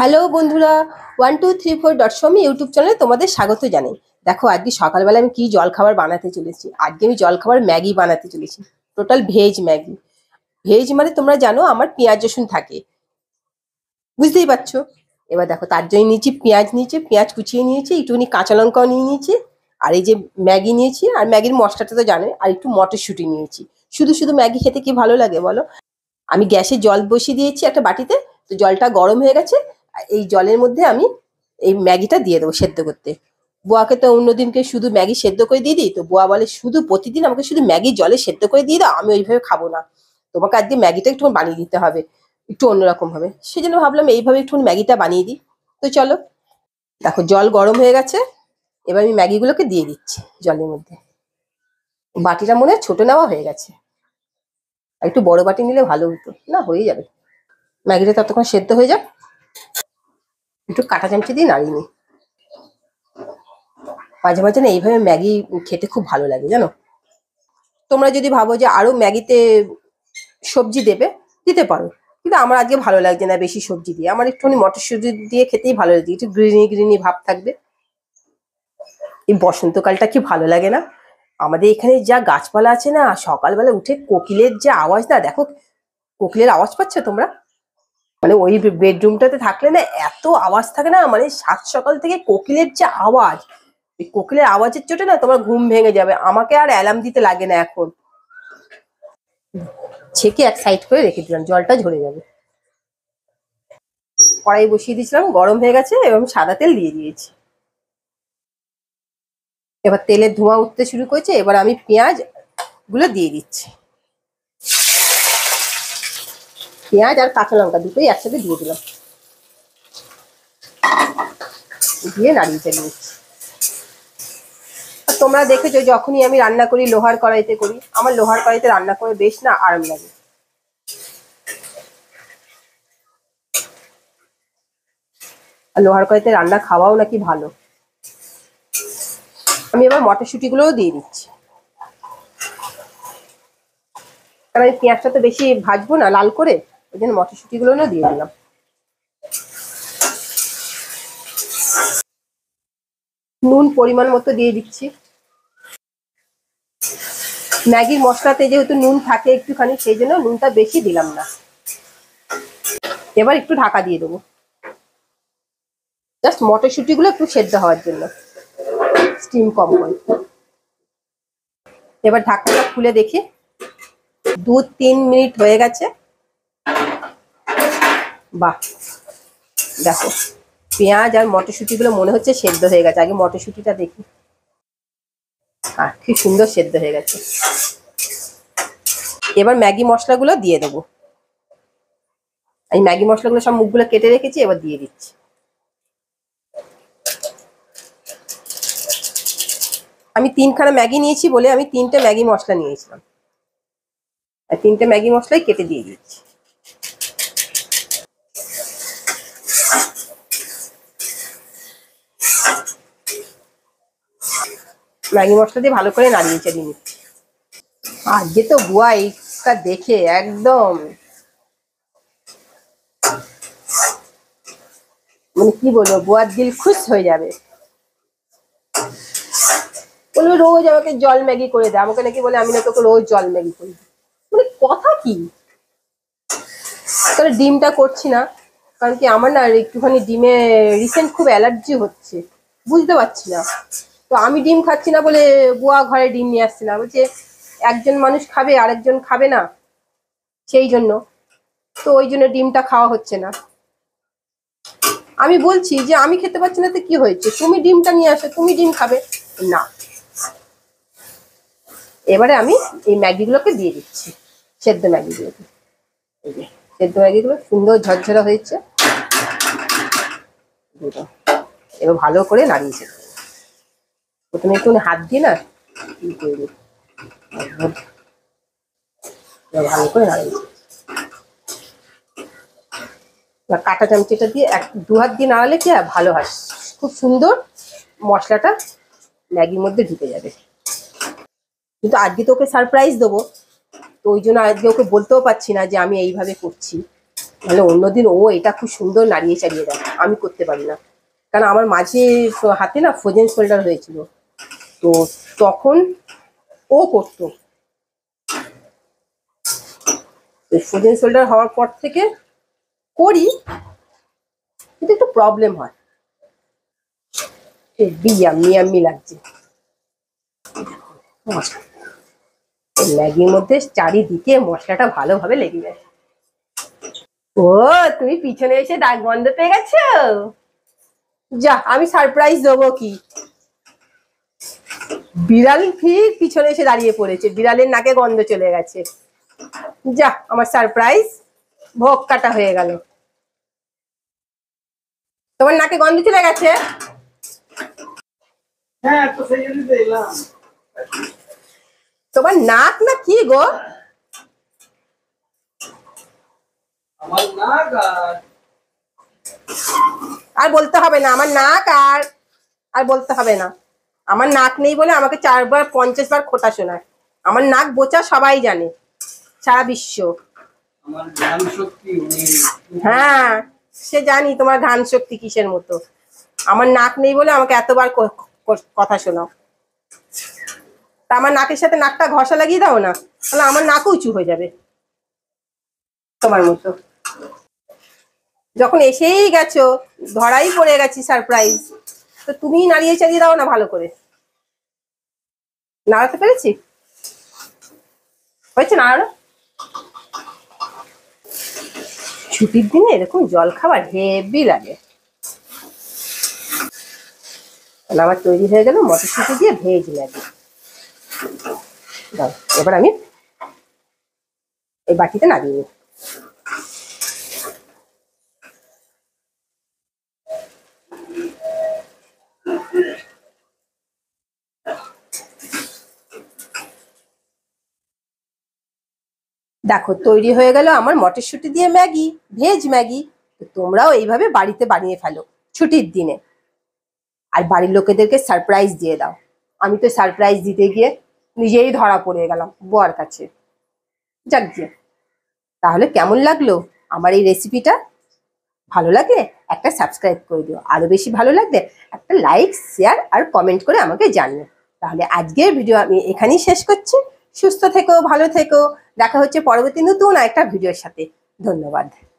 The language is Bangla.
হ্যালো বন্ধুরা, 1234.com ইউটিউব চ্যানেলে তোমাদের স্বাগত জানাই। দেখো আজকে সকালবেলা আমি কি জলখাবার বানাতে চলেছি। আজকে আমি জলখাবার ম্যাগি বানাতে চলেছি। Total veg Maggi. ভেজ মানে তোমরা জানো আমার পেঁয়াজ রসুন থাকে, বুঝতেই পারছো। এবার দেখো তার জন্য নিয়েছি পেঁয়াজ কুচিয়ে নিয়েছি, একটুখানি কাঁচা লঙ্কাও নিয়ে নিয়েছি, আর এই যে ম্যাগি নিয়েছি, আর ম্যাগির মশলাটা তো জানোই, আর একটু মটরশুঁটি নিয়েছি। শুধু শুধু ম্যাগি খেতে কি ভালো লাগে বলো। আমি গ্যাসে জল বসিয়ে দিয়েছি একটা বাটিতে। তো জলটা গরম হয়ে গেছে। এই জলের মধ্যে আমি এই ম্যাগিটা দিয়ে দেবো সেদ্ধ করতে। বুয়াকে তো অন্যদিনকে শুধু ম্যাগি সেদ্ধ করে দিয়ে দিই, তো বুয়া বলে শুধু প্রতিদিন আমাকে শুধু ম্যাগি জলে সেদ্ধ করে দিয়ে দাও, আমি ওইভাবে খাবো না, তোমাকে আজকে ম্যাগিটা একটু বানিয়ে দিতে হবে, একটু অন্যরকম হবে। সেই জন্য ভাবলাম এইভাবে একটু ম্যাগিটা বানিয়ে দিই। তো চলো, দেখো জল গরম হয়ে গেছে। এবার আমি ম্যাগিগুলোকে দিয়ে দিচ্ছি জলের মধ্যে। বাটিটা মনে হয় ছোট নেওয়া হয়ে গেছে, আর একটু বড় বাটি নিলে ভালো হতো। না, হয়ে যাবে। ম্যাগিটা ততক্ষণ সেদ্ধ হয়ে যাক। একটু কাঁটা চামচি দিয়ে নাড়িয়ে নিই। মাঝে মাঝে না এইভাবে ম্যাগি খেতে খুব ভালো লাগে জানো। তোমরা যদি ভাবো যে আরো ম্যাগিতে সবজি দেবে, দিতে পারো, কিন্তু আমার আজকে ভালো লাগছে না বেশি সবজি দিয়ে। আমার একটুখানি মটরশুঁটি দিয়ে খেতেই ভালো লাগে, একটু গ্রিনি গ্রিনি ভাব থাকবে। এই বসন্তকালটা কি ভালো লাগে না। আমাদের এখানে যা গাছপালা আছে না, সকালবেলা উঠে কোকিলের যে আওয়াজ, না দেখো কোকিলের আওয়াজ পাচ্ছ তোমরা? মানে ওই বেডরুমটাতে থাকলে না এত আওয়াজ থাকে না, মানে সাত সকাল থেকে কোকিলের যে আওয়াজ, এই কোকিলের আওয়াজের চোটে না তোমার ঘুম ভেঙে যাবে। আমাকে আর অ্যালার্ম দিতে লাগে না এখন। ছেঁকে এক সাইড করে রেখে দিলাম, জলটা ঝরে যাবে। কড়াই বসিয়ে দিয়েছিলাম, গরম হয়ে গেছে এবং সাদা তেল দিয়ে দিয়েছি। এবার তেলের ধোঁয়া উঠতে শুরু করেছে। এবার আমি পেঁয়াজ গুলো দিয়ে দিচ্ছি। পেঁয়াজ আর কাঁচা লঙ্কা দুটোই একসাথে দিয়ে দিলাম, দিয়ে নাড়িয়ে চালিয়ে নিচ্ছি। তোমরা দেখেছো যখনই আমি রান্না করি লোহার কড়াইতে করি, আমার লোহার কড়াইতে রান্না করে বেশ না আরাম লাগে। আর লোহার কড়াইতে রান্না খাওয়াও নাকি ভালো। আমি এবার মটরশুঁটি গুলোও দিয়ে দিচ্ছি, কারণ আমি পেঁয়াজটা তো বেশি ভাজবো না লাল করে, ওই জন্য মটরশুঁটি গুলো না দিয়ে দিলাম। নুন পরিমাণ মতো দিয়ে দিচ্ছি। ম্যাগির মশলাতে যেহেতু নুন থাকে একটুখানি, সেই জন্য নুনটা বেশি দিলাম না। এবার একটু ঢাকা দিয়ে দেবো, জাস্ট মটরশুঁটি গুলো একটু সেদ্ধ হওয়ার জন্য, স্টিম কম করে। এবার ঢাকনাটা খুলে দেখি, 2-3 মিনিট হয়ে গেছে। বাহ, দেখো পেঁয়াজ আর মটরশুঁটি গুলো মনে হচ্ছে সেদ্ধ হয়ে গেছে। আগে মটরশুঁটিটা দেখি। কি সুন্দর সেদ্ধ হয়ে গেছে। এবার ম্যাগি মশলাগুলো দিয়ে দেবো। এই ম্যাগি মশলাগুলো সব মুখগুলো কেটে রেখেছি, এবার দিয়ে দিচ্ছি। আমি 3খানা ম্যাগি নিয়েছি বলে আমি 3টে ম্যাগি মশলা নিয়েছিলাম, আর 3টে ম্যাগি মশলাই কেটে দিয়ে দিচ্ছি। ম্যাগি মশলা দিয়ে ভালো করে নাড়িয়ে চাড়িয়ে নিচ্ছি। আজকে তো বুয়া এইটা দেখে একদম মানে কি বলবো, বুয়ার দিল খুশ হয়ে যাবে। বলবে রোজ আমাকে জল ম্যাগি করে দে, আমাকে নাকি বলে আমি না তোকে রোজ জল ম্যাগি করি। মানে কথা কি। তাহলে ডিমটা করছি না, কারণ কি আমার না একটুখানি ডিমে রিসেন্ট খুব অ্যালার্জি হচ্ছে, বুঝতে পারছি না। তো আমি ডিম খাচ্ছি না বলে বুয়া ঘরে ডিম নিয়ে আসছে না, বলছে একজন মানুষ খাবে আরেকজন খাবে না, সেই জন্য। তো ওই জন্য ডিমটা খাওয়া হচ্ছে না। আমি বলছি যে আমি খেতে পারছি না, তো কি হয়েছে, তুমি ডিমটা নিয়ে আসো, তুমি ডিম খাবে না। এবারে আমি এই ম্যাগিগুলোকে দিয়ে দিচ্ছি, সেদ্ধ ম্যাগিগুলোকে। এই যে সেদ্ধ ম্যাগিগুলো সুন্দর ঝরঝরা হয়েছে। এবার ভালো করে নাড়িয়েছে। প্রথমে একটু হাত দিয়ে না ভালো করে নাড়িয়েছে। কাঁটা চামচিটা দিয়ে 1-2 হাত দিয়ে নাড়ালে কি ভালো হয়, খুব সুন্দর মশলাটা ম্যাগির মধ্যে ঢুকে যাবে। কিন্তু আজকে তো ওকে সারপ্রাইজ দেবো, তো ওই জন্য আজকে ওকে বলতেও পারছি না যে আমি এইভাবে করছি। মানে অন্যদিন ও এটা খুব সুন্দর নাড়িয়ে চাড়িয়ে দেয়, আমি করতে পারি না, কারণ আমার মাঝে হাতে না ফ্রোজেন শোল্ডার হয়েছিল, তো তখন ও করতো। ফ্রোজেন শোল্ডার হওয়ার পর থেকে করি, কিন্তু একটু প্রবলেম হয়। ইয়াম্মি ইয়াম্মি লাগছে। ম্যাগির মধ্যে চারিদিকে মশলাটা ভালোভাবে লেগে যায়। ও, তুমি পিছনে এসে দাগ গন্ধ পেয়ে গেছো? যা, আমি সারপ্রাইজ দেবো কি? বিড়াল ঠিক পিছনে এসে দাঁড়িয়ে পড়েছে, বিড়ালের নাকে গন্ধ চলে গেছে। যা, আমার সারপ্রাইজ ভোগ কাটা হয়ে গেল। তোমার নাকে গন্ধ চলে গেছে? হ্যাঁ, তো সেই জন্যই তো এলাম। তোমার নাক না কি গো? আমার নাক আর বলতে হবে না আমার নাক, আর বলতে হবে না। আমার নাক নেই বলে আমাকে 4 বার 50 বার খোটা শোনায়। আমার নাক বোচা সবাই জানে, সারা বিশ্ব। আমার জ্ঞান শক্তি অনেক। হ্যাঁ, সে জানি তোমার ঘ্রাণ শক্তি কিসের মতো। আমার নাক নেই বলে আমাকে এতবার কথা শোনাও। তা আমার নাকের সাথে নাকটা ঘষা লাগিয়ে দাও না, তাহলে আমার নাকও উঁচু হয়ে যাবে তোমার মতো। যখন এসেই গেছো, ধরাই পড়ে গেছি সারপ্রাইজ, তো তুমিই নাড়িয়ে চালিয়ে দাও না ভালো করে। নাড়াতে পেরেছি? হয়েছে নাড়ানো? ছুটির দিনে এরকম জল খাবার হেভি লাগে। তাহলে আমার তৈরি হয়ে গেল মটরশুঁটি দিয়ে ভেজ ম্যাগি। দাও, এবার আমি এই বাটিতে নামিয়ে নিই। দেখো, তৈরি হয়ে গেল আমার মটরশুঁটি দিয়ে ম্যাগি, ভেজ ম্যাগি। তোমরাও এইভাবে বাড়িতে বানিয়ে ফেলো ছুটির দিনে, আর বাড়ির লোকেদেরকে সারপ্রাইজ দিয়ে দাও। আমি তো সারপ্রাইজ দিতে গিয়ে নিজেই ধরা পড়ে গেলাম বর কাছে। যাক গিয়ে, তাহলে কেমন লাগলো আমার এই রেসিপিটা? ভালো লাগলে একটা সাবস্ক্রাইব করে দিও, আরো বেশি ভালো লাগলে একটা লাইক, শেয়ার আর কমেন্ট করে আমাকে জানিও। তাহলে আজকের ভিডিও আমি এখানেই শেষ করছি। সুস্থ থেকো, ভালো থেকো। দেখা হচ্ছে পরবর্তী নতুন একটা ভিডিওর সাথে। ধন্যবাদ।